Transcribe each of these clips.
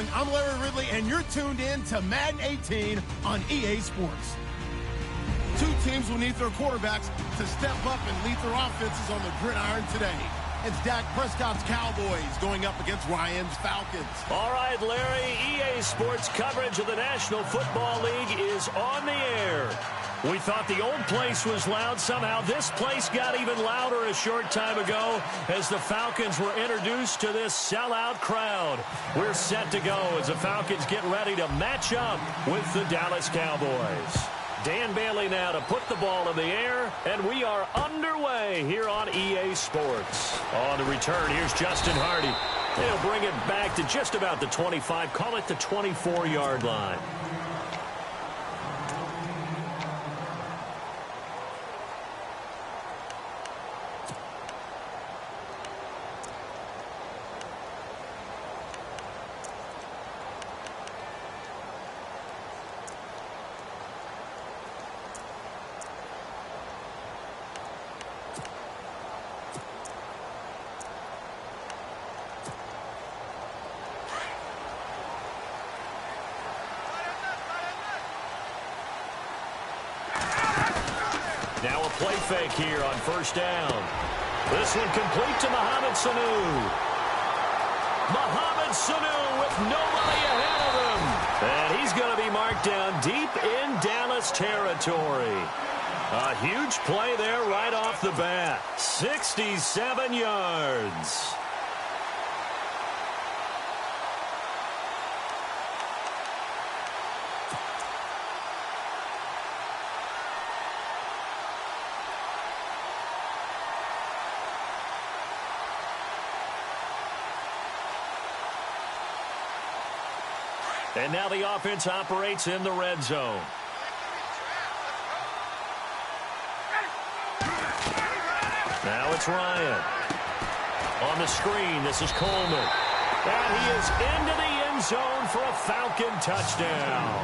everyone. I'm Larry Ridley, and you're tuned in to Madden 18 on EA Sports. Two teams will need their quarterbacks to step up and lead their offenses on the gridiron today. It's Dak Prescott's Cowboys going up against Ryan's Falcons. All right, Larry, EA Sports coverage of the National Football League is on the air. We thought the old place was loud. Somehow this place got even louder a short time ago as the Falcons were introduced to this sellout crowd. We're set to go as the Falcons get ready to match up with the Dallas Cowboys. Dan Bailey now to put the ball in the air, and we are underway here on EA Sports. On the return, here's Justin Hardy. They'll bring it back to just about the 25, call it the 24-yard line. Now a play fake here on first down. This one complete to Mohamed Sanu. Mohamed Sanu with nobody ahead of him. And he's going to be marked down deep in Dallas territory. A huge play there right off the bat. 67 yards. And now the offense operates in the red zone. Now it's Ryan. On the screen, this is Coleman. And he is into the end zone for a Falcon touchdown.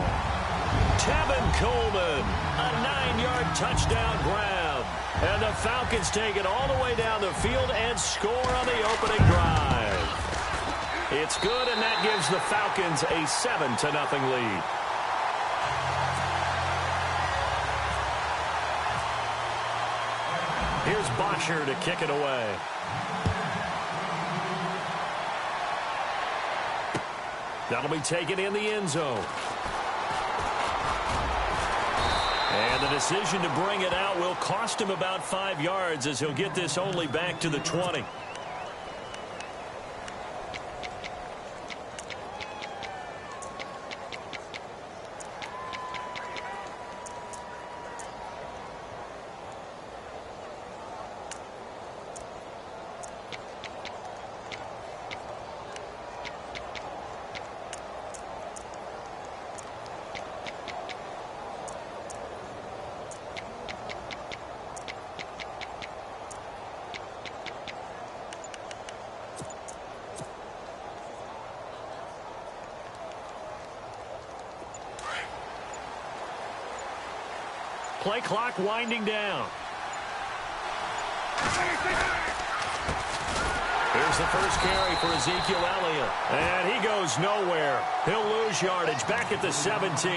Tevin Coleman, a 9-yard touchdown grab. And the Falcons take it all the way down the field and score on the opening drive. It's good, and that gives the Falcons a 7-0 lead. Here's Bosher to kick it away. That'll be taken in the end zone. And the decision to bring it out will cost him about 5 yards as he'll get this only back to the 20. Play clock winding down. Here's the first carry for Ezekiel Elliott. And he goes nowhere. He'll lose yardage back at the 17.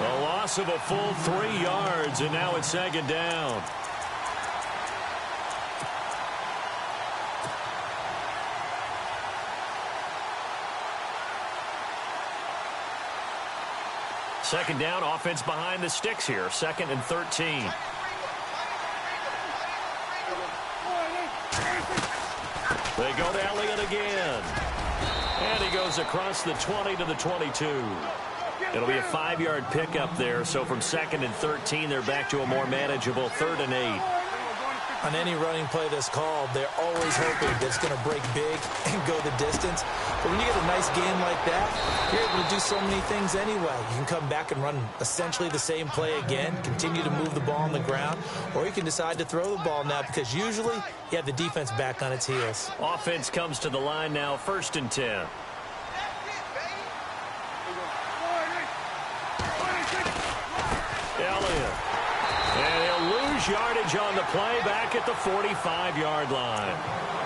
A loss of a full 3 yards, and now it's second down. Second down, offense behind the sticks here. 2nd and 13. They go to Elliott again. And he goes across the 20 to the 22. It'll be a 5-yard pickup there. So from 2nd and 13, they're back to a more manageable 3rd and 8. On any running play that's called, they're always hoping that it's going to break big and go the distance. But when you get a nice game like that, you're able to do so many things anyway. You can come back and run essentially the same play again, continue to move the ball on the ground, or you can decide to throw the ball now because usually you have the defense back on its heels. Offense comes to the line now, 1st and 10. Elliott. And he'll lose yardage on the play back at the 45-yard line.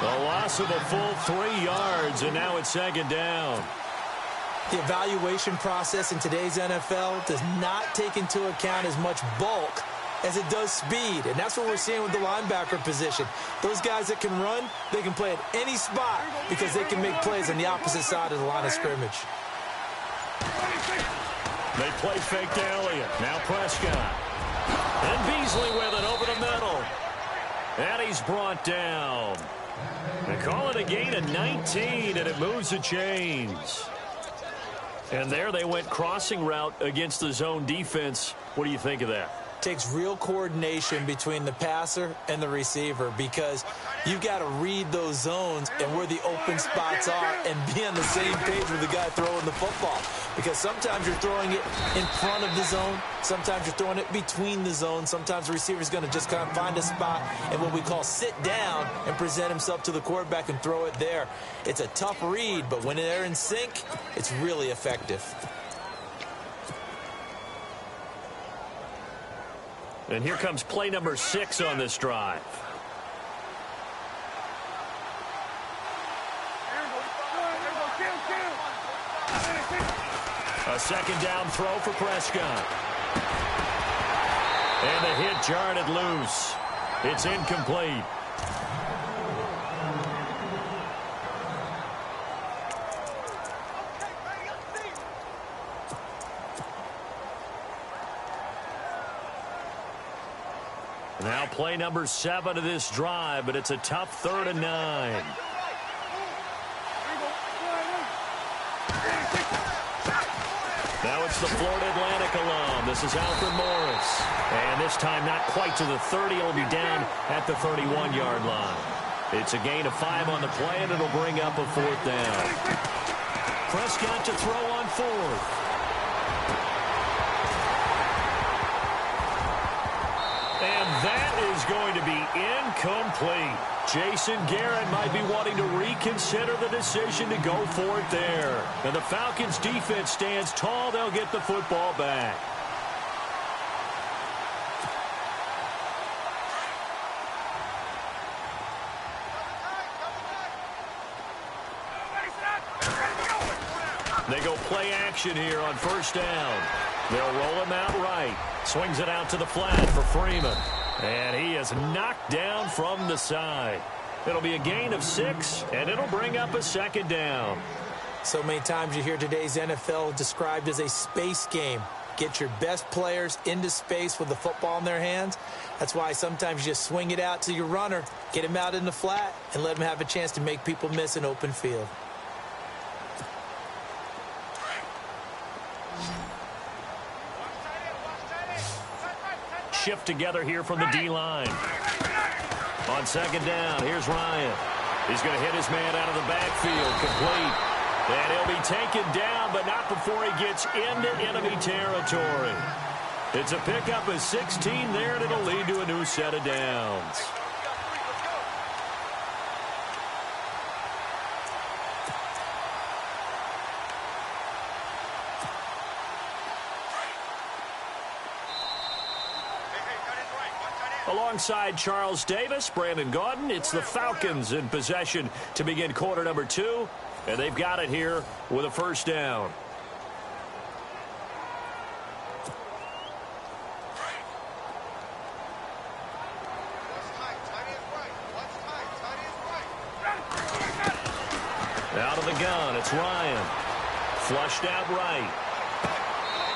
A loss of a full 3 yards, and now it's second down. The evaluation process in today's NFL does not take into account as much bulk as it does speed, and that's what we're seeing with the linebacker position. Those guys that can run, they can play at any spot because they can make plays on the opposite side of the line of scrimmage. They play fake to Elliott. Now Prescott. And Beasley with it over the middle. And he's brought down. They call it a gain of 19, and it moves the chains. And there they went crossing route against the zone defense. What do you think of that? Takes real coordination between the passer and the receiver because you've got to read those zones and where the open spots are and be on the same page with the guy throwing the football. Because sometimes you're throwing it in front of the zone. Sometimes you're throwing it between the zones. Sometimes the receiver's going to just kind of find a spot and what we call sit down and present himself to the quarterback and throw it there. It's a tough read, but when they're in sync, it's really effective. And here comes play number 6 on this drive. A second down throw for Prescott. And the hit jarred it loose. It's incomplete. Now play number 7 of this drive, but it's a tough 3rd and 9. Now it's the Florida Atlantic alum. This is Alfred Morris. And this time not quite to the 30. It'll be down at the 31-yard line. It's a gain of 5 on the play, and it'll bring up a 4th down. Prescott to throw on 4th. And that is going to be incomplete. Jason Garrett might be wanting to reconsider the decision to go for it there. And the Falcons defense stands tall. They'll get the football back. They go play action here on 1st down. They'll roll him out right. Swings it out to the flat for Freeman. And he is knocked down from the side. It'll be a gain of 6, and it'll bring up a 2nd down. So many times you hear today's NFL described as a space game. Get your best players into space with the football in their hands. That's why sometimes you just swing it out to your runner, get him out in the flat, and let him have a chance to make people miss an open field. Shift together here from the D-line. On 2nd down, here's Ryan. He's going to hit his man out of the backfield, complete. And he'll be taken down, but not before he gets into enemy territory. It's a pickup of 16 there, and it'll lead to a new set of downs. Alongside Charles Davis, Brandon Gaudin, it's the Falcons in possession to begin quarter number 2. And they've got it here with a 1st down. Out of the gun, it's Ryan. Flushed out right.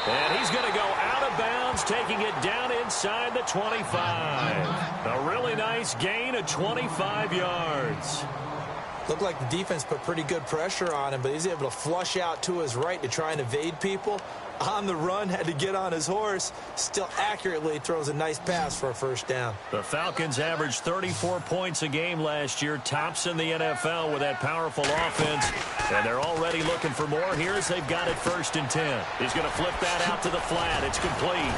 And he's going to go out of bounds, taking it down inside the 25. A really nice gain of 25 yards. Looked like the defense put pretty good pressure on him, but he's able to flush out to his right to try and evade people. On the run, had to get on his horse. Still accurately throws a nice pass for a 1st down. The Falcons averaged 34 points a game last year, tops in the NFL with that powerful offense. And they're already looking for more here as they've got it 1st and 10. He's going to flip that out to the flat. It's complete.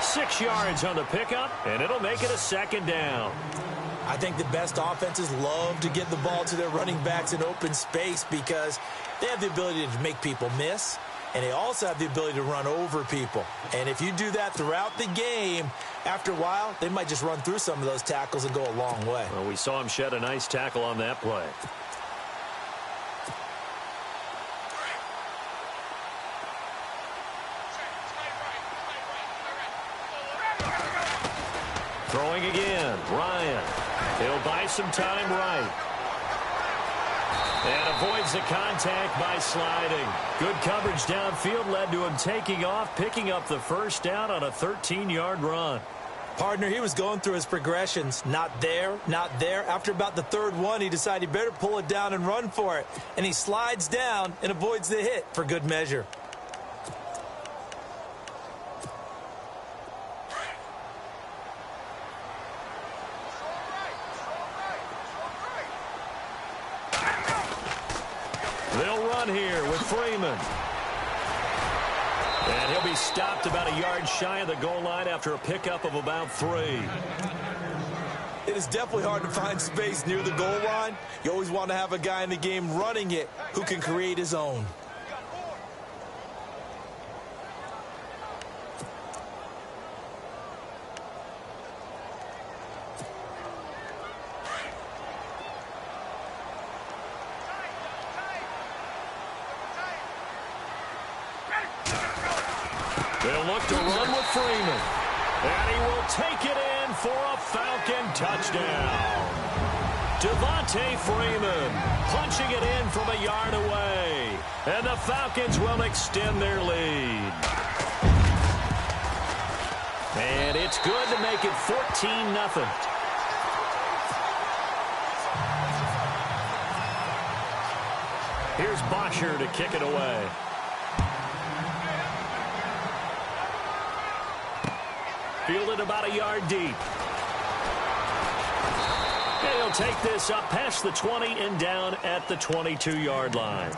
6 yards on the pickup, and it'll make it a 2nd down. I think the best offenses love to get the ball to their running backs in open space because they have the ability to make people miss, and they also have the ability to run over people. And if you do that throughout the game, after a while, they might just run through some of those tackles and go a long way. Well, we saw him shed a nice tackle on that play. Throwing again, Ryan. He'll buy some time right. And avoids the contact by sliding. Good coverage downfield led to him taking off, picking up the first down on a 13-yard run. Partner, he was going through his progressions. Not there, not there. After about the third one, he decided he better pull it down and run for it. And he slides down and avoids the hit for good measure. They'll run here with Freeman. And he'll be stopped about a yard shy of the goal line after a pickup of about 3. It is definitely hard to find space near the goal line. You always want to have a guy in the game running it who can create his own. They'll look to run with Freeman. And he will take it in for a Falcon touchdown. Devontae Freeman punching it in from a yard away. And the Falcons will extend their lead. And it's good to make it 14-0. Here's Bosher to kick it away. Fielded about a yard deep. And he'll take this up past the 20 and down at the 22-yard line.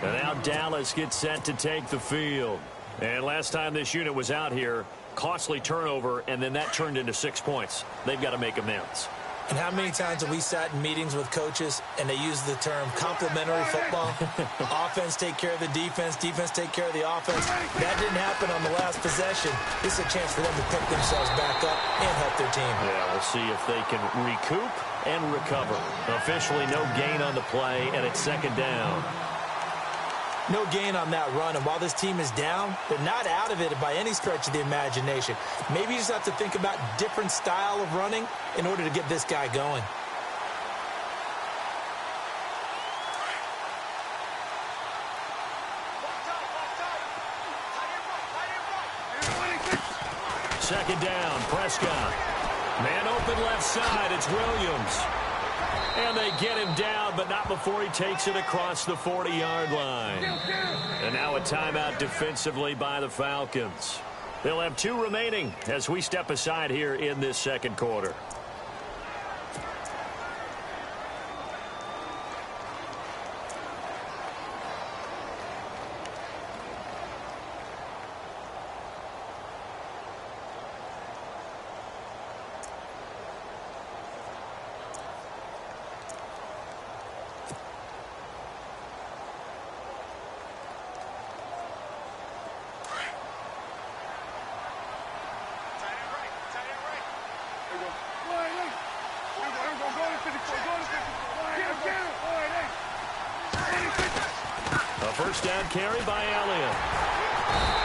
And now Dallas gets set to take the field. And last time this unit was out here, costly turnover, and then that turned into 6 points. They've got to make amends. And how many times have we sat in meetings with coaches and they use the term complementary football? Offense take care of the defense, defense take care of the offense. That didn't happen on the last possession. This is a chance for them to pick themselves back up and help their team. Yeah, we'll see if they can recoup and recover. Officially no gain on the play, and it's second down. No gain on that run, and while this team is down, they're not out of it by any stretch of the imagination. Maybe you just have to think about different style of running in order to get this guy going. Second down, Prescott. Man open left side, it's Williams. And they get him down, but not before he takes it across the 40-yard line. And now a timeout defensively by the Falcons. They'll have 2 remaining as we step aside here in this second quarter. First down carry by Elliott.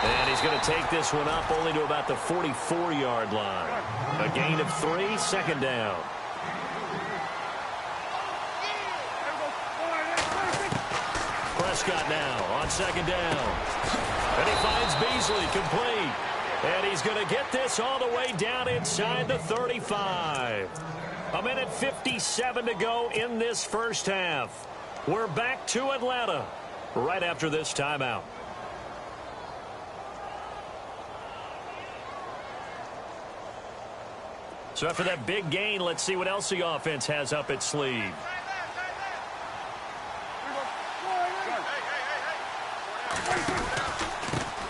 And he's going to take this one up only to about the 44-yard line. A gain of 3, second down. Prescott now on second down. And he finds Beasley complete. And he's going to get this all the way down inside the 35. A minute 57 to go in this first half. We're back to Atlanta right after this timeout. So after that big gain, let's see what else the offense has up its sleeve.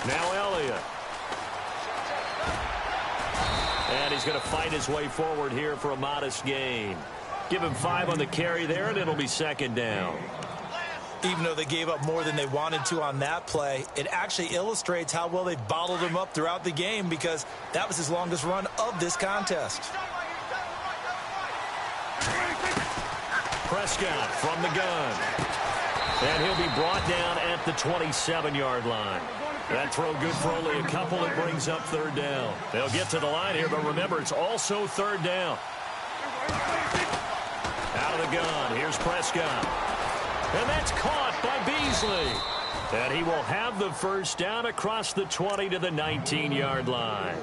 Now Elliott. And he's going to fight his way forward here for a modest gain. Give him 5 on the carry there, and it'll be second down. Even though they gave up more than they wanted to on that play, it actually illustrates how well they bottled him up throughout the game because that was his longest run of this contest. Prescott from the gun. And he'll be brought down at the 27-yard line. That throw good for only a couple. It brings up third down. They'll get to the line here, but remember, it's also third down. Out of the gun, here's Prescott. And that's caught by Beasley. And he will have the first down across the 20 to the 19-yard line.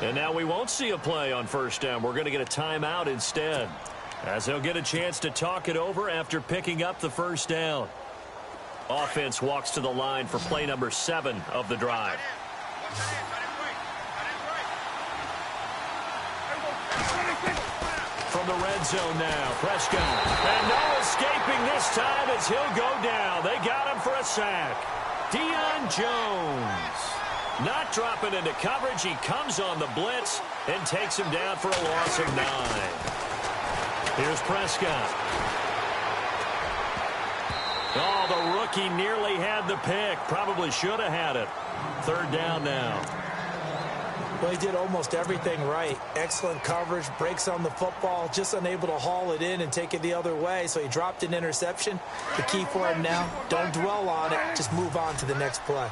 And now we won't see a play on first down. We're going to get a timeout instead, as they'll get a chance to talk it over after picking up the first down. Offense walks to the line for play number 7 of the drive. From the red zone now, Prescott. And no escaping this time as he'll go down. They got him for a sack. Deion Jones not dropping into coverage. He comes on the blitz and takes him down for a loss of 9. Here's Prescott. Oh, the rookie nearly had the pick. Probably should have had it. Third down now. Well, he did almost everything right. Excellent coverage, breaks on the football, just unable to haul it in and take it the other way, so he dropped an interception. The key for him now, don't dwell on it, just move on to the next play.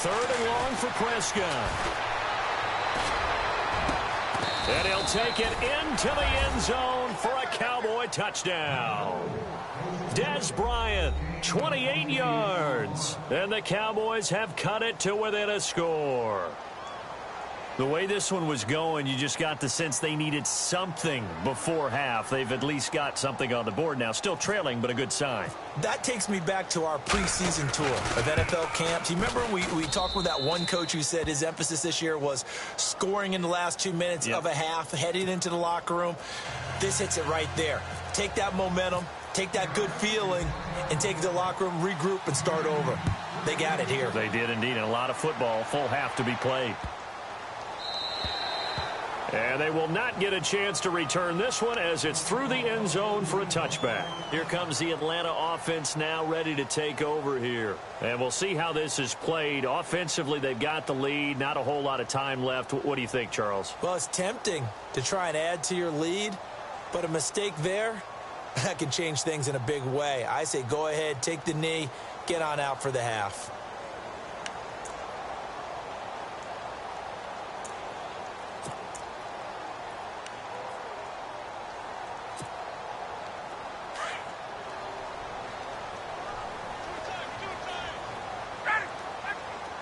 Third and long for Prescott. And he'll take it into the end zone for a Cowboy touchdown. Des Bryant, 28 yards. And the Cowboys have cut it to within a score. The way this one was going, you just got the sense they needed something before half. They've at least got something on the board now. Still trailing, but a good sign. That takes me back to our preseason tour of NFL camps. You remember we talked with that one coach who said his emphasis this year was scoring in the last 2 minutes of a half, heading into the locker room. This hits it right there. Take that momentum, take that good feeling, and take it to the locker room, regroup, and start over. They got it here. They did indeed, and a lot of football, full half to be played. And they will not get a chance to return this one as it's through the end zone for a touchback. Here comes the Atlanta offense now ready to take over here. And we'll see how this is played. Offensively, they've got the lead. Not a whole lot of time left. What do you think, Charles? Well, it's tempting to try and add to your lead, but a mistake there, that can change things in a big way. I say go ahead, take the knee, get on out for the half.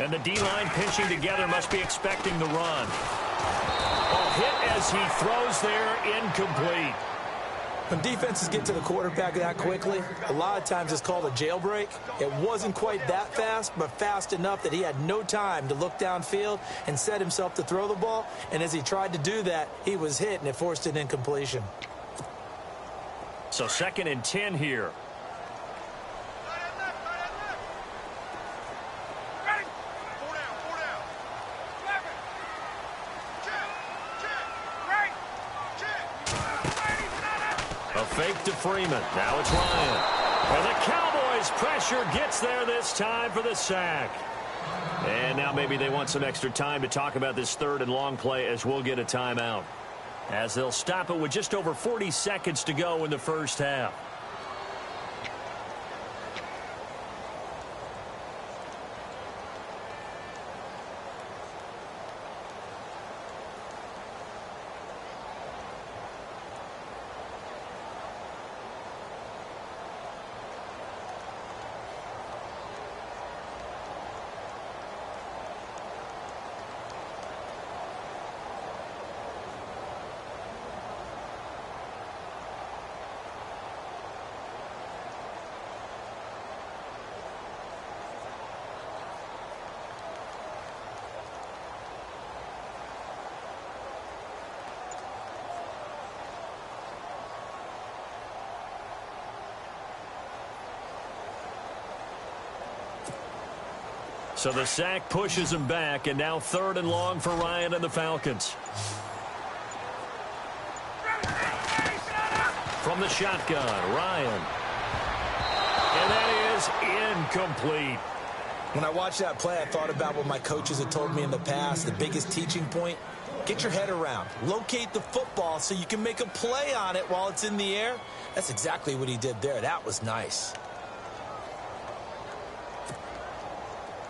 And the D-line pinching together, must be expecting the run. Oh, hit as he throws there, incomplete. When defenses get to the quarterback that quickly, a lot of times it's called a jailbreak. It wasn't quite that fast, but fast enough that he had no time to look downfield and set himself to throw the ball. And as he tried to do that, he was hit, and it forced an incompletion. So 2nd and 10 here. Fake to Freeman. Now it's Ryan. And the Cowboys pressure gets there this time for the sack. And now maybe they want some extra time to talk about this 3rd and long play as we'll get a timeout. As they'll stop it with just over 40 seconds to go in the first half. So the sack pushes him back, and now 3rd and long for Ryan and the Falcons. From the shotgun, Ryan. And that is incomplete. When I watched that play, I thought about what my coaches had told me in the past. The biggest teaching point, get your head around. Locate the football so you can make a play on it while it's in the air. That's exactly what he did there. That was nice.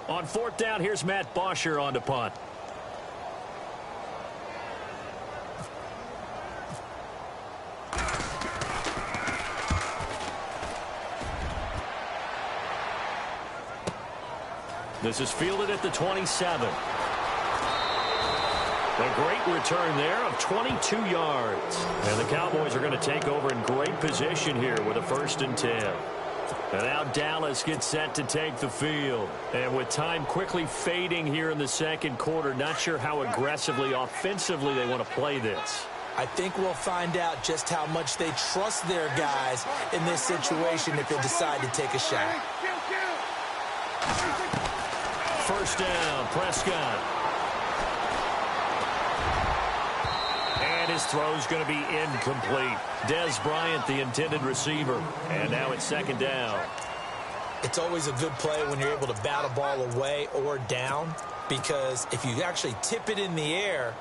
On fourth down, here's Matt Bosher on to punt. This is fielded at the 27. A great return there of 22 yards. And the Cowboys are going to take over in great position here with a 1st and 10. And now Dallas gets set to take the field. And with time quickly fading here in the second quarter, not sure how aggressively, offensively they want to play this. I think we'll find out just how much they trust their guys in this situation if they decide to take a shot. 1st down, Prescott. And his throw's going to be incomplete. Dez Bryant, the intended receiver. And now it's 2nd down. It's always a good play when you're able to bat a ball away or down, because if you actually tip it in the air,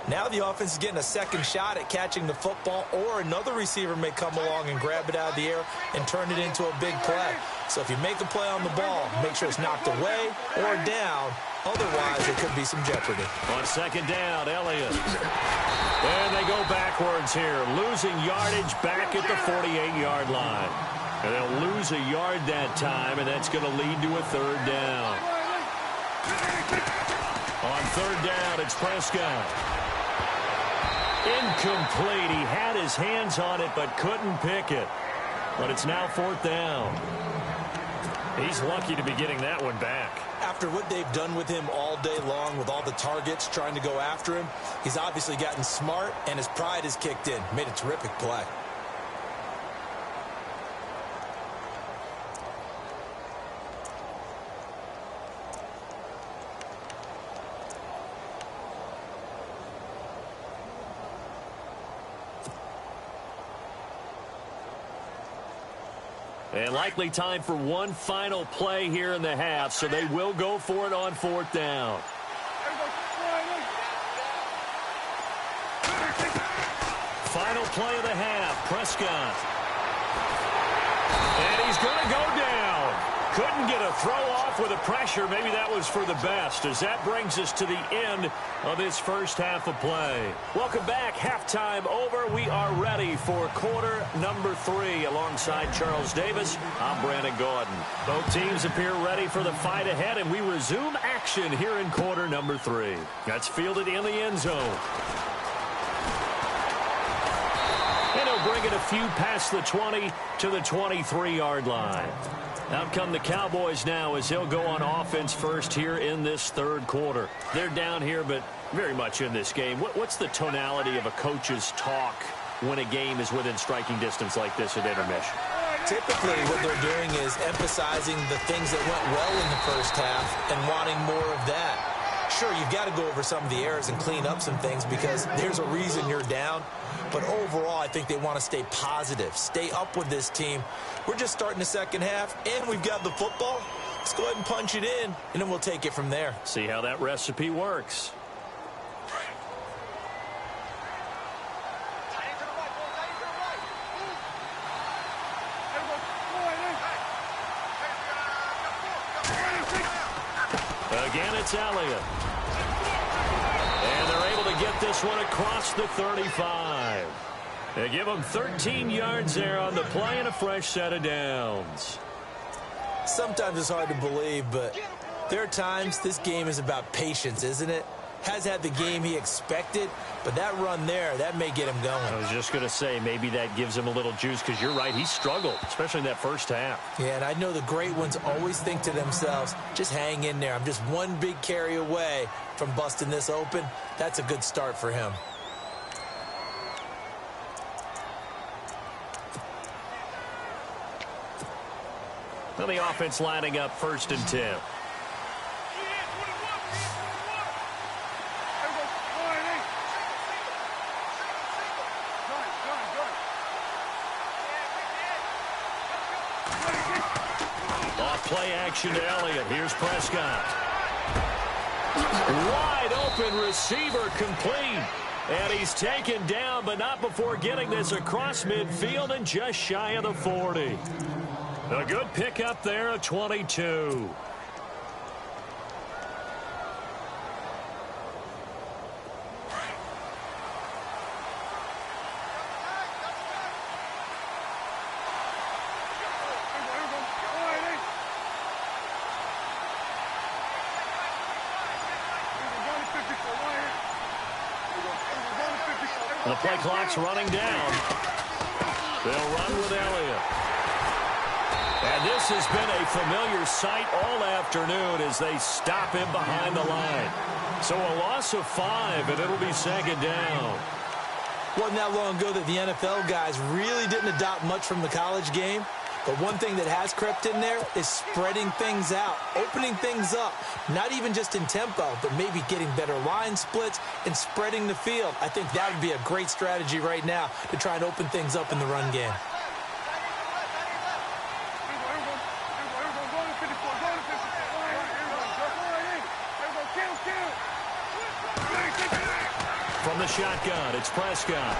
now the offense is getting a second shot at catching the football, or another receiver may come along and grab it out of the air and turn it into a big play. So if you make a play on the ball, make sure it's knocked away or down. Otherwise, there could be some jeopardy. On 2nd down, Elliott. And they go backwards here, losing yardage back at the 48-yard line. And they'll lose a yard that time, and that's going to lead to a 3rd down. On 3rd down, it's Prescott. Incomplete. He had his hands on it but couldn't pick it. But it's now 4th down. He's lucky to be getting that one back. After what they've done with him all day long, with all the targets trying to go after him, he's obviously gotten smart, and his pride has kicked in. Made a terrific play. And likely time for one final play here in the half, so they will go for it on 4th down. Final play of the half, Prescott. And he's going to go down. Couldn't get a throw off with the pressure. Maybe that was for the best, as that brings us to the end of this first half of play. Welcome back. Halftime over. We are ready for quarter number 3. Alongside Charles Davis, I'm Brandon Gordon. Both teams appear ready for the fight ahead, and we resume action here in quarter number 3. That's fielded in the end zone. And he'll bring it a few past the 20 to the 23-yard line. Out come the Cowboys now as they'll go on offense first here in this 3rd quarter. They're down here, but very much in this game. What's the tonality of a coach's talk when a game is within striking distance like this at intermission? Typically, what they're doing is emphasizing the things that went well in the first half and wanting more of that. Sure, you've got to go over some of the errors and clean up some things because there's a reason you're down. But overall, I think they want to stay positive, stay up with this team. We're just starting the second half, and we've got the football. Let's go ahead and punch it in, and then we'll take it from there. See how that recipe works. Again, it's Elliott. And they're able to get this one across the 35. They give them 13 yards there on the play and a fresh set of downs. Sometimes it's hard to believe, but there are times this game is about patience, isn't it? Has had the game he expected, but that run there, that may get him going. I was just going to say, maybe that gives him a little juice, because you're right, he struggled, especially in that first half. Yeah, and I know the great ones always think to themselves, just hang in there. I'm just one big carry away from busting this open. That's a good start for him. Well, the offense lining up 1st and 10. Play action to Elliott. Here's Prescott. Wide open receiver complete. And he's taken down, but not before getting this across midfield and just shy of the 40. A good pickup there of 22. The play clock's running down. They'll run with Elliott. And this has been a familiar sight all afternoon as they stop him behind the line. So a loss of 5, and it'll be second down. Wasn't that long ago that the NFL guys really didn't adopt much from the college game. But one thing that has crept in there is spreading things out, opening things up, not even just in tempo, but maybe getting better line splits and spreading the field. I think that would be a great strategy right now to try and open things up in the run game. From the shotgun, it's Prescott.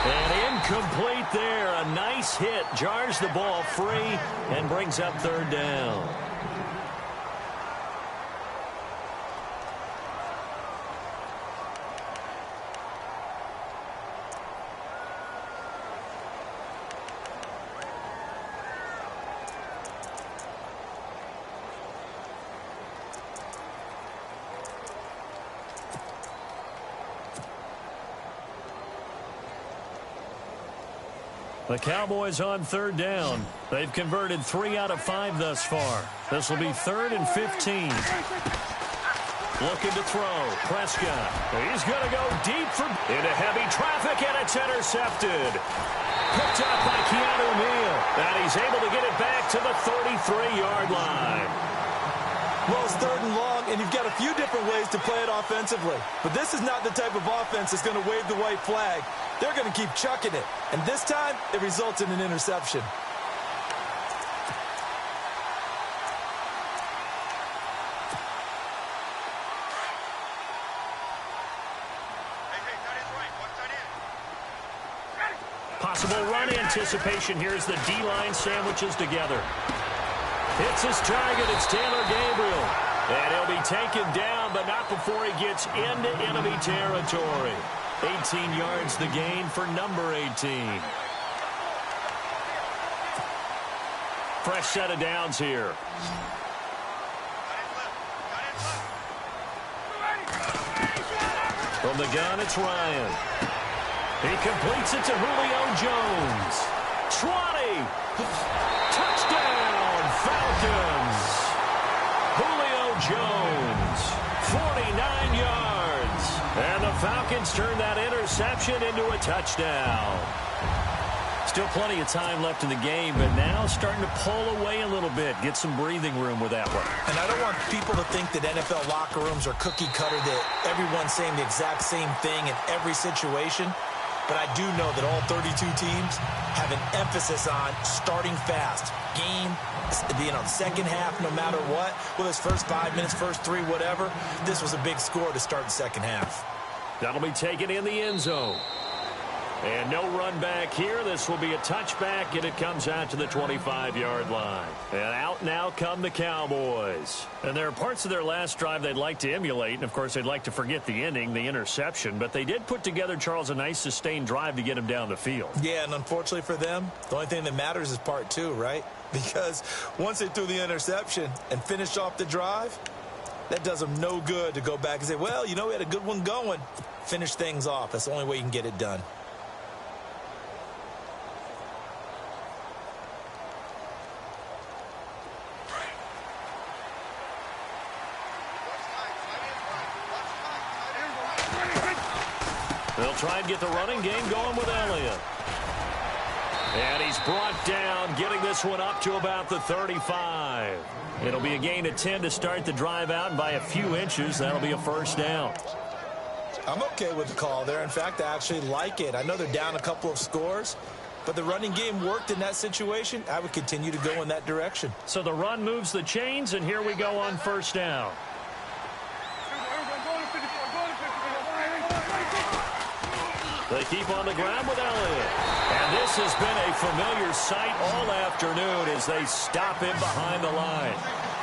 And incomplete there. A nice hit. Jars the ball free and brings up third down. The Cowboys on third down. They've converted 3 out of 5 thus far. This will be 3rd and 15. Looking to throw. Prescott. He's going to go deep into heavy traffic, and it's intercepted. Picked up by Keanu Neal. And he's able to get it back to the 33-yard line. Well, it's 3rd and long, and you've got a few different ways to play it offensively. But this is not the type of offense that's going to wave the white flag. They're going to keep chucking it. And this time, it results in an interception. Possible run anticipation here as the D-line sandwiches together. Hits his target. It's Taylor Gabriel. And he'll be taken down, but not before he gets into enemy territory. 18 yards the gain for number 18. Fresh set of downs here. From the gun, it's Ryan. He completes it to Julio Jones. 20. Touchdown, Falcons. Julio Jones, 49 yards. And the Falcons turn that interception into a touchdown. Still plenty of time left in the game, but now starting to pull away a little bit. Get some breathing room with that one. And I don't want people to think that NFL locker rooms are cookie cutter, that everyone's saying the exact same thing in every situation. But I do know that all 32 teams have an emphasis on starting fast. Game, second half, no matter what. Whether it's first 5 minutes, first 3, whatever. This was a big score to start the second half. That'll be taken in the end zone. And no run back here. This will be a touchback, and it comes out to the 25-yard line. And out now come the Cowboys. And there are parts of their last drive they'd like to emulate. And, of course, they'd like to forget the ending, the interception. But they did put together, Charles, a nice sustained drive to get him down the field. Yeah, and unfortunately for them, the only thing that matters is part 2, right? Because once they threw the interception and finished off the drive, that does them no good to go back and say, well, we had a good one going. Finish things off. That's the only way you can get it done. They'll try and get the running game going with Elliott. And he's brought down, getting this one up to about the 35. It'll be a gain of 10 to start the drive out, and by a few inches, that'll be a first down. I'm okay with the call there. In fact, I actually like it. I know they're down a couple of scores, but the running game worked in that situation. I would continue to go in that direction. So the run moves the chains, and here we go on first down. They keep on the ground with Elliott. And this has been a familiar sight all afternoon as they stop him behind the line.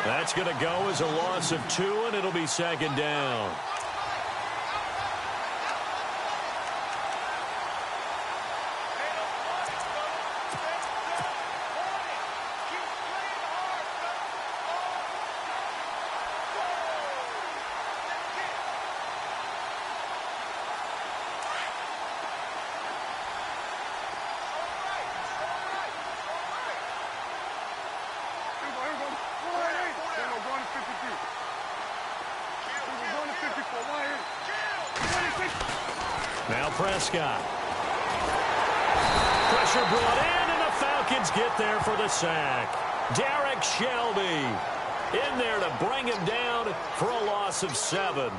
That's going to go as a loss of 2, and it'll be second down. Now Prescott. Pressure brought in, and the Falcons get there for the sack. Derek Shelby in there to bring him down for a loss of 7.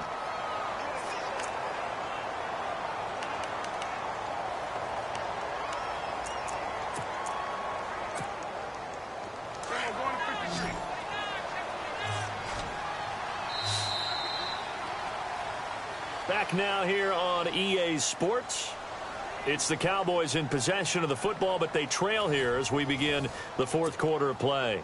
Back now here on EA Sports. It's the Cowboys in possession of the football, but they trail here as we begin the fourth quarter of play.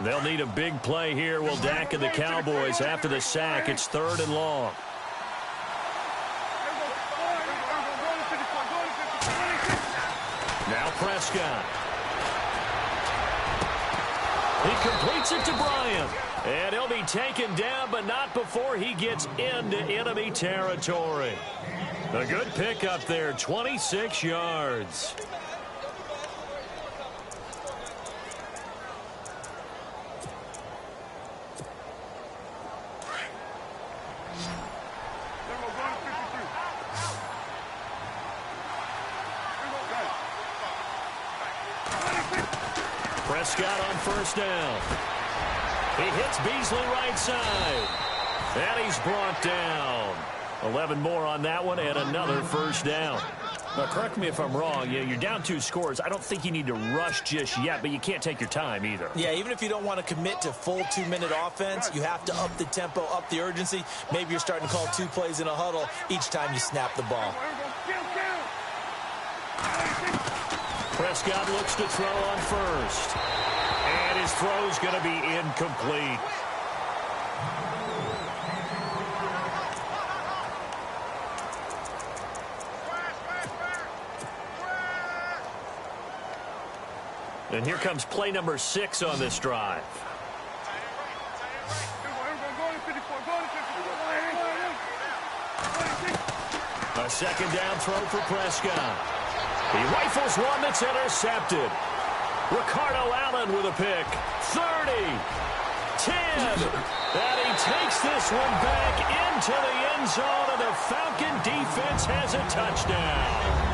They'll need a big play here. Will Dak and the Cowboys after the sack. It's 3rd and long. Now Prescott. He completes it to Bryant. And he'll be taken down, but not before he gets into enemy territory. A good pickup there, 26 yards. Prescott on first down. He hits Beasley right side. And he's brought down. 11 more on that one and another first down. Now, correct me if I'm wrong. You're down 2 scores. I don't think you need to rush just yet, but you can't take your time either. Yeah, even if you don't want to commit to full 2-minute offense, you have to up the tempo, up the urgency. Maybe you're starting to call 2 plays in a huddle each time you snap the ball. Prescott looks to throw on first. And his throw's going to be incomplete. And here comes play number 6 on this drive. A second down throw for Prescott. He rifles one that's intercepted. Ricardo Allen with a pick. 30, 10, and he takes this one back into the end zone, and the Falcon defense has a touchdown.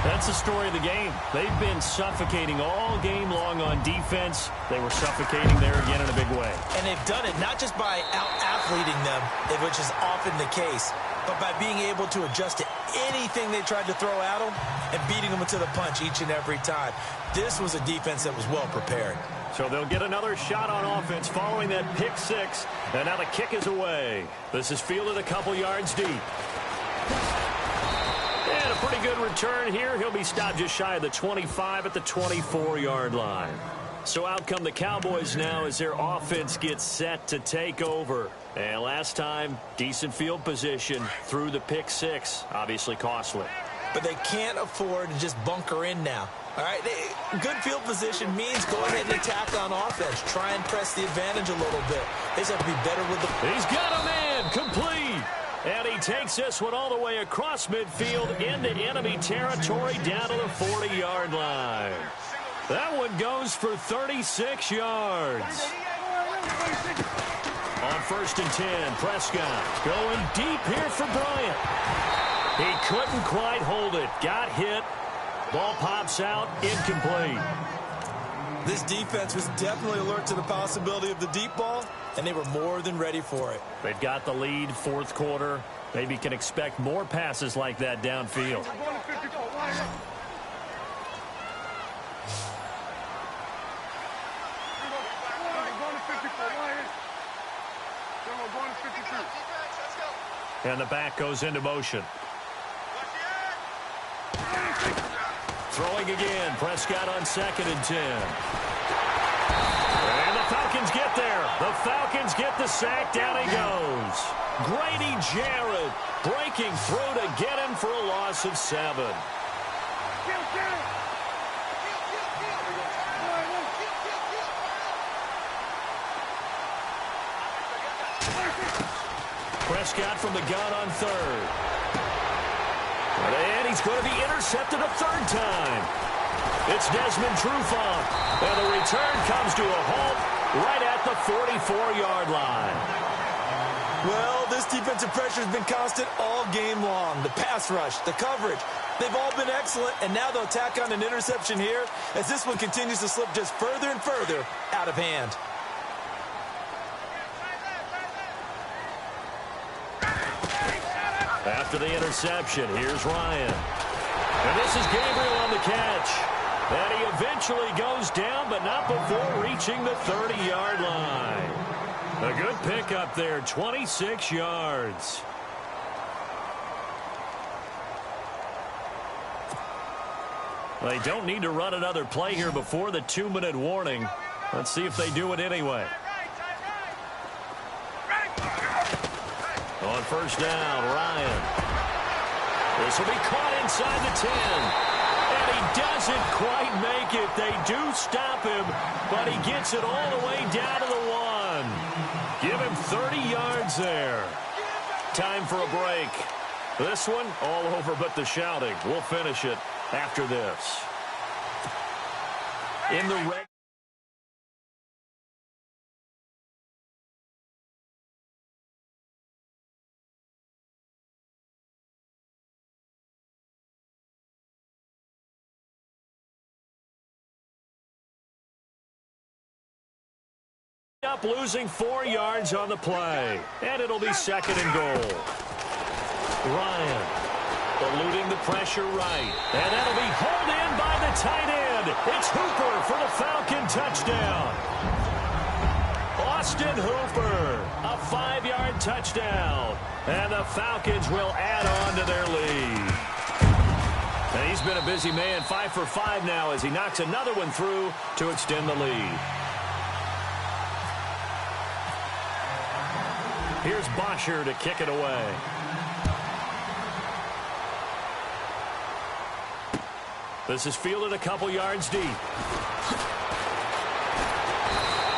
That's the story of the game. They've been suffocating all game long on defense. They were suffocating there again in a big way. And they've done it not just by out-athleting them, which is often the case, but by being able to adjust to anything they tried to throw at them and beating them to the punch each and every time. This was a defense that was well prepared. So they'll get another shot on offense following that pick 6. And now the kick is away. This is fielded a couple yards deep. And a pretty good return here. He'll be stopped just shy of the 25 at the 24-yard line. So out come the Cowboys now as their offense gets set to take over. And last time, decent field position through the pick 6. Obviously costly. But they can't afford to just bunker in now. All right, good field position means go ahead and attack on offense. Try and press the advantage a little bit. They just have to be better with the... He's got a man, complete. And he takes this one all the way across midfield into enemy territory down to the 40-yard line. That one goes for 36 yards. On 1st and 10, Prescott going deep here for Bryant. He couldn't quite hold it. Got hit. Ball pops out, incomplete. This defense was definitely alert to the possibility of the deep ball, and they were more than ready for it. They've got the lead, 4th quarter. Maybe can expect more passes like that downfield. And the back goes into motion. Throwing again. Prescott on 2nd and 10. And the Falcons get there. The Falcons get the sack. Down he goes. Grady Jarrett breaking through to get him for a loss of 7. Prescott from the gun on 3rd. And he's going to be intercepted a 3rd time. It's Desmond Trufant. And the return comes to a halt right at the 44-yard line. Well, this defensive pressure has been constant all game long. The pass rush, the coverage, they've all been excellent, and now they'll tack on an interception here as this one continues to slip just further and further out of hand. After the interception, here's Ryan. And this is Gabriel on the catch. And he eventually goes down, but not before reaching the 30-yard line. A good pickup there, 26 yards. They don't need to run another play here before the 2-minute warning. Let's see if they do it anyway. On 1st down, Ryan. This will be caught inside the 10. And he doesn't quite make it. They do stop him, but he gets it all the way down to the 1. Give him 30 yards there. Time for a break. This one, all over but the shouting. We'll finish it after this. In the red. Up losing 4 yards on the play. And it'll be 2nd and goal. Ryan eluding the pressure right. And that'll be hauled in by the tight end. It's Hooper for the Falcon touchdown. Austin Hooper, a 5-yard touchdown. And the Falcons will add on to their lead. And he's been a busy man, 5 for 5 now as he knocks another one through to extend the lead. Here's Bosher to kick it away. This is fielded a couple yards deep.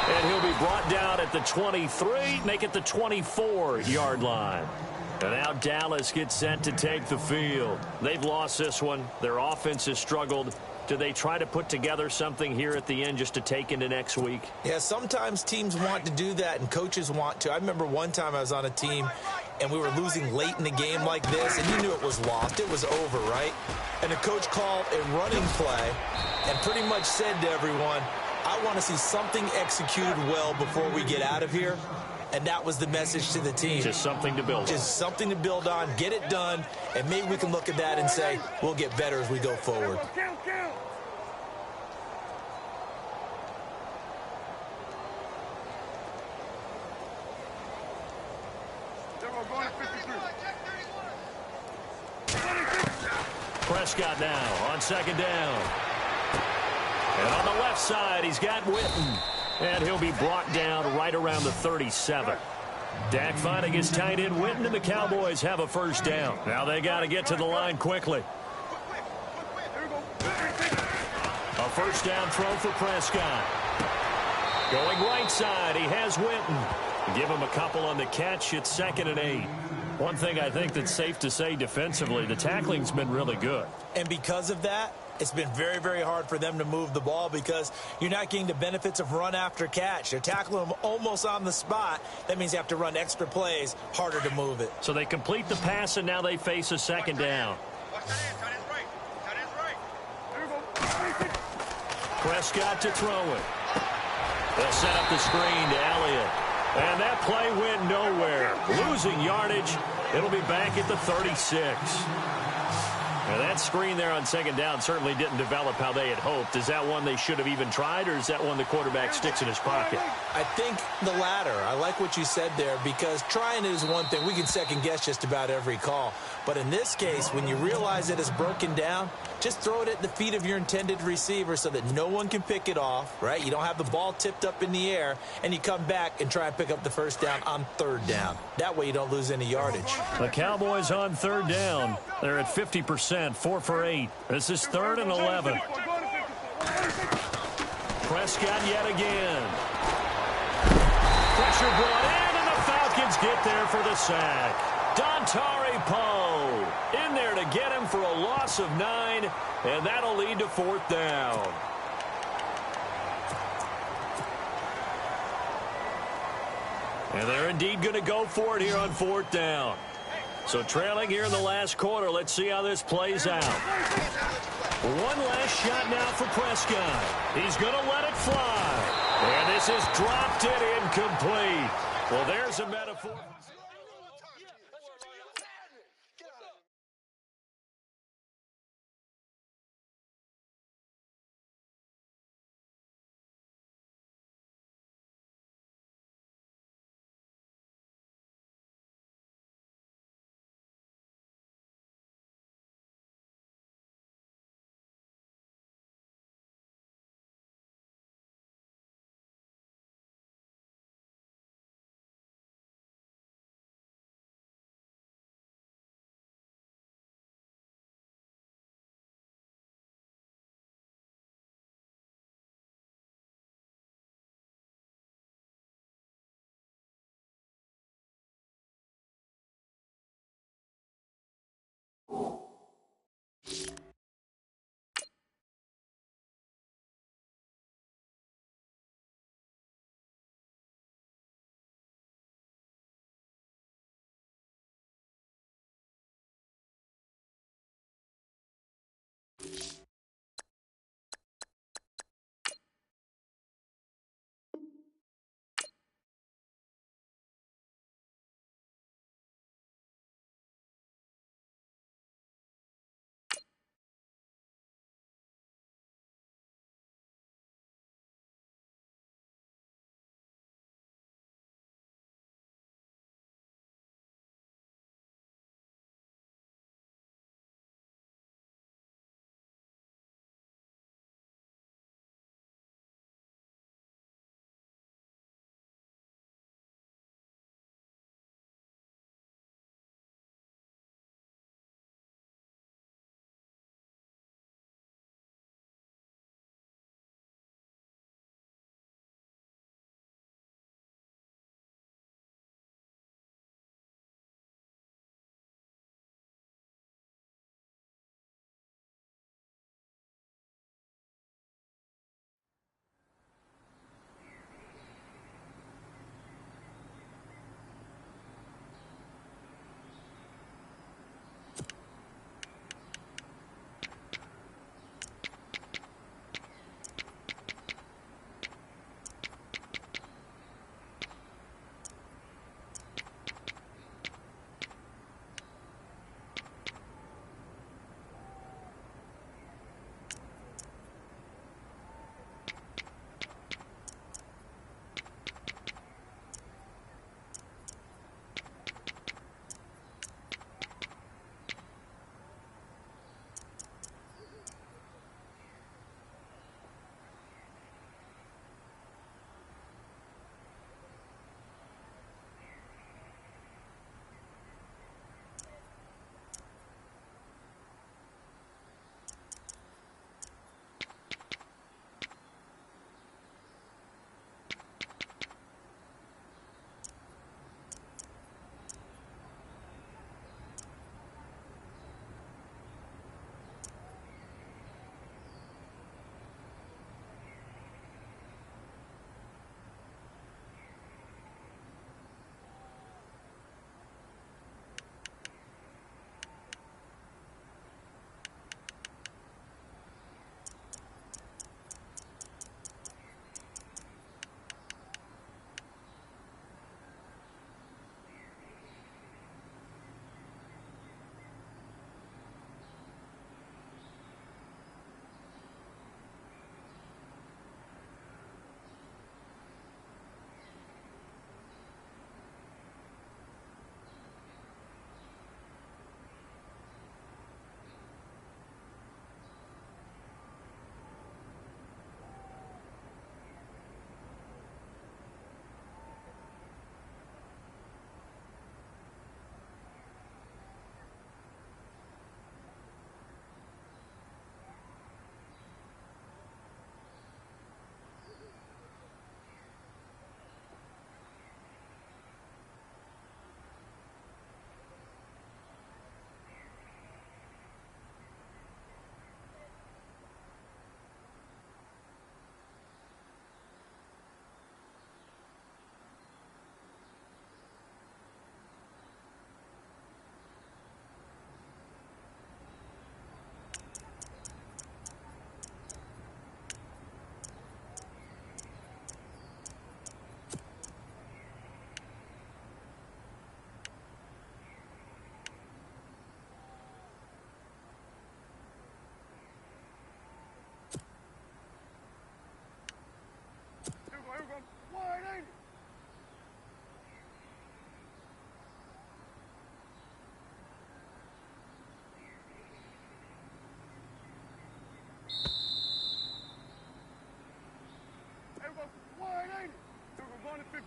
And he'll be brought down at the 23, make it the 24-yard line. And now Dallas gets set to take the field. They've lost this one. Their offense has struggled. Do they try to put together something here at the end just to take into next week? Yeah, sometimes teams want to do that and coaches want to. I remember one time I was on a team and we were losing late in the game like this, and you knew it was lost. It was over, right? And the coach called a running play and pretty much said to everyone, I want to see something executed well before we get out of here. And that was the message to the team. Just something to build on. Just something to build on, get it done, and maybe we can look at that and say, we'll get better as we go forward. Prescott now on 2nd down. And on the left side, he's got Witten. And he'll be brought down right around the 37. Dak finding his tight end Witten, and the Cowboys have a 1st down. Now they got to get to the line quickly. A 1st down throw for Prescott. Going right side, he has Witten. Give him a couple on the catch. It's 2nd and 8. One thing I think that's safe to say defensively, the tackling's been really good. And because of that, it's been very, very hard for them to move the ball because you're not getting the benefits of run after catch. They're tackling them almost on the spot. That means you have to run extra plays, harder to move it. So they complete the pass, and now they face a 2nd down. Prescott to throw it. They'll set up the screen to Elliott. And that play went nowhere. Losing yardage. It'll be back at the 36. Now that screen there on second down certainly didn't develop how they had hoped. Is that one they should have even tried, or is that one the quarterback sticks in his pocket? I think the latter. I like what you said there, because trying it is one thing. We can second-guess just about every call. But in this case, when you realize it is broken down, just throw it at the feet of your intended receiver so that no one can pick it off, right? You don't have the ball tipped up in the air, and you come back and try and pick up the first down on third down. That way you don't lose any yardage. The Cowboys on third down. They're at 50%, 4 for 8. This is 3rd and 11. Prescott yet again. Pressure brought in, and the Falcons get there for the sack. Dontari Poe in there to get him for a loss of 9, and that'll lead to 4th down. And they're indeed going to go for it here on 4th down. So trailing here in the last quarter, let's see how this plays out. One last shot now for Prescott. He's going to let it fly. And this is dropped it incomplete. Well, there's a metaphor.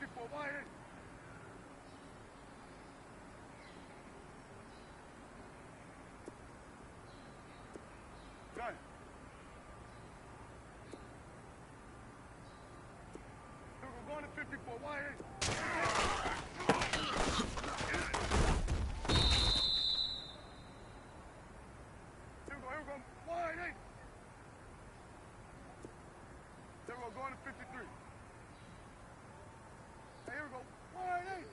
54, wide eight. Gun. Here we go, going to 54, wide eight. Here we go, wide eight. There we go, going to 53. Hey, here we go, wide eight.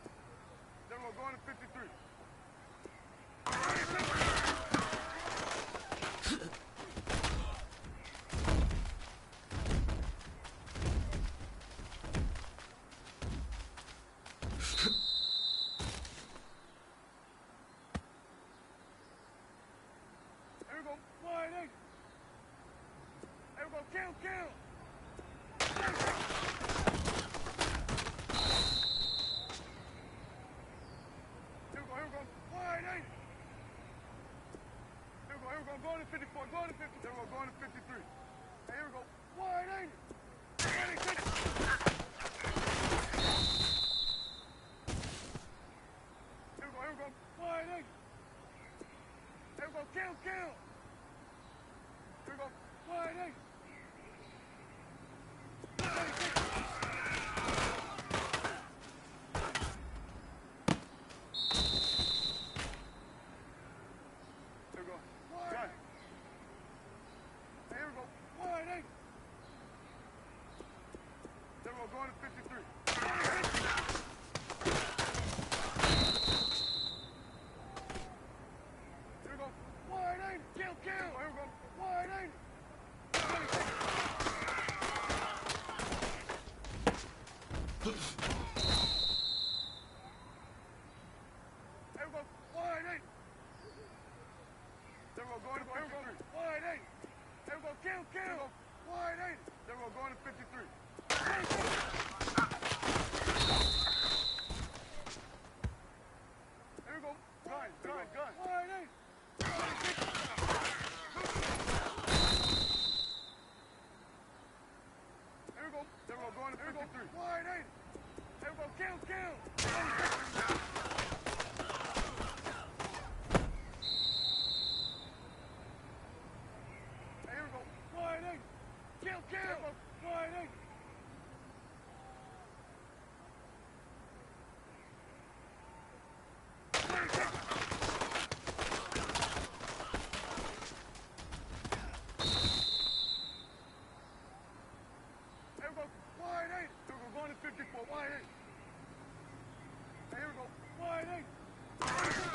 There we go, going to 53. Here we go, wide eight. Here we go, kill. Here we go, wide eight. Here we go, going to 54, going to 50. Here we go, going to 53. Hey, here we go, wide eight. Here we go, wide eight. Here we go, kill. Here we go, wide eight. Here we go, wide. Here we go, wide eight. There we go, going to 53. Here we go, wide eight. Kill. Here we go, wide eight. Here we go, wide eight. There we go, going to 53. Wide eight. Here we go, kill. Wide eight. There we go, going to 53. Here we go, gun. Wide eight. Here we go, there we go, going to 53. Wide eight. Here we go, kill. Here we go, wide eight. Kill. Wide eight. Here we go, wide eight. Here we go, going to 54, wide eight. Here we go, wide eight.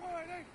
Wide 8.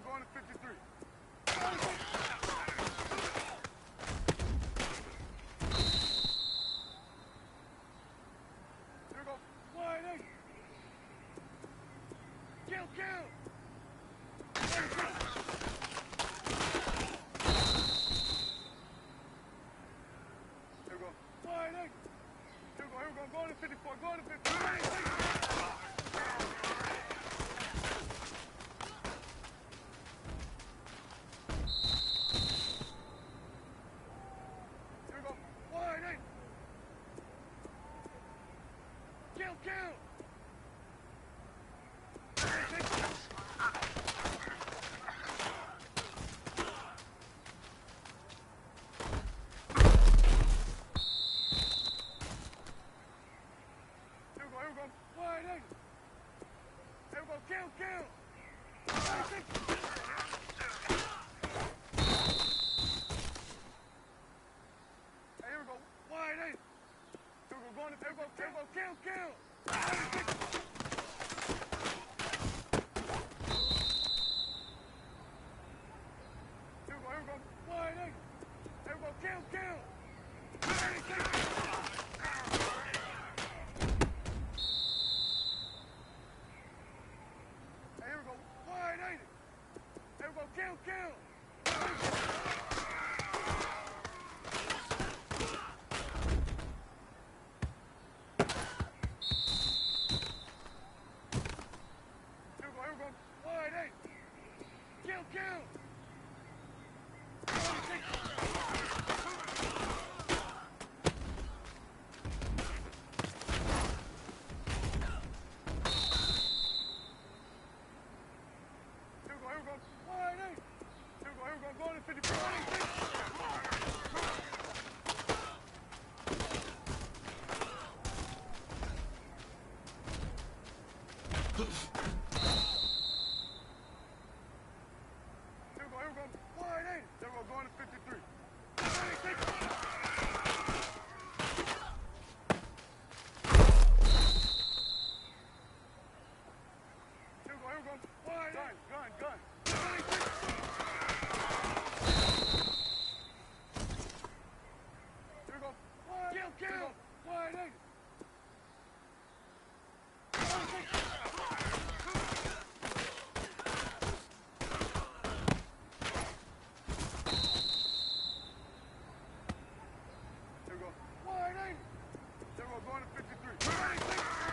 Going to 53. Here we go. Wide 8. Kill. Here we go. Wide 8. Here we go. Going to 54. Going to 53. Kill! Here we go. Wide 8. Here we go. Kill! Hey, here we go. Wide 8. Here we go. Going to, here we go. Kill! Wide 8. Here we go. Kill! Here we go. Wide 8. Here we go. Kill! Wide 8. Kill! Going to 54. Wide 8. There we go. Going to 53. Here we go. Wide 8. Gun. Kill! Wide 8. Here we go. Wide 8. Here we go. Going to 53.